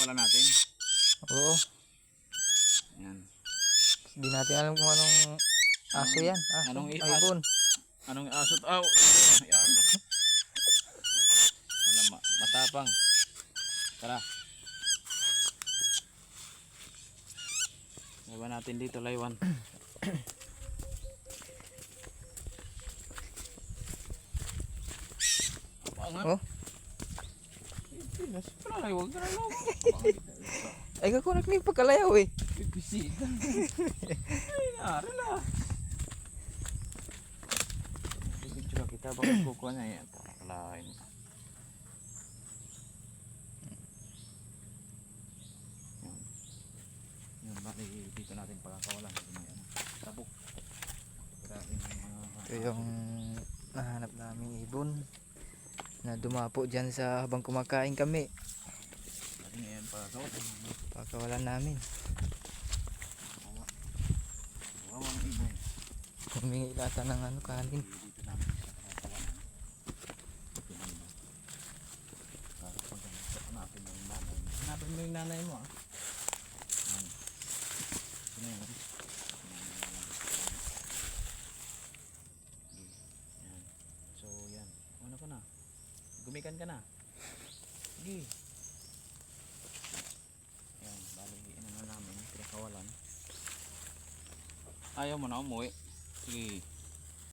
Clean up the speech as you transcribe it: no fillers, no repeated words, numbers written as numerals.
pinakakawalan natin. Oo. Ayan. Hindi natin alam kung anong aso yan. Aso, Anong ibon. Anong aso? Oh, may aso. Alam, matapang. Tara. Laywan natin dito, laywan. Apa nga? Oh. Palay, huwag ka na lang. Ay, kakunak na yung pagkalayaw eh. Pipisitan. Ay, nari lang. Picture kita bakit kukuha na yan. Pakalain. Yan. Yan, bali dito natin pagkakawalan. Tapok. Ito yung nahanap naming ibon na dumapo dyan sa habang kumakain kami. Ngayon pagkakawalan. Pagkawalan namin. Wawang ibon. Humingi lata ng ano, kanin. Dito namin sa pagkakawalan. Hanapin mo yung nanay. Hanapin mo yung nanay mo, ah. Yan. Sino yan? Yan. So yan. Ano ka na? Gumikan ka na. Sige. Yan. Bali, ano namin. Pinakawalan. Ayaw mo na umuwi. Sige.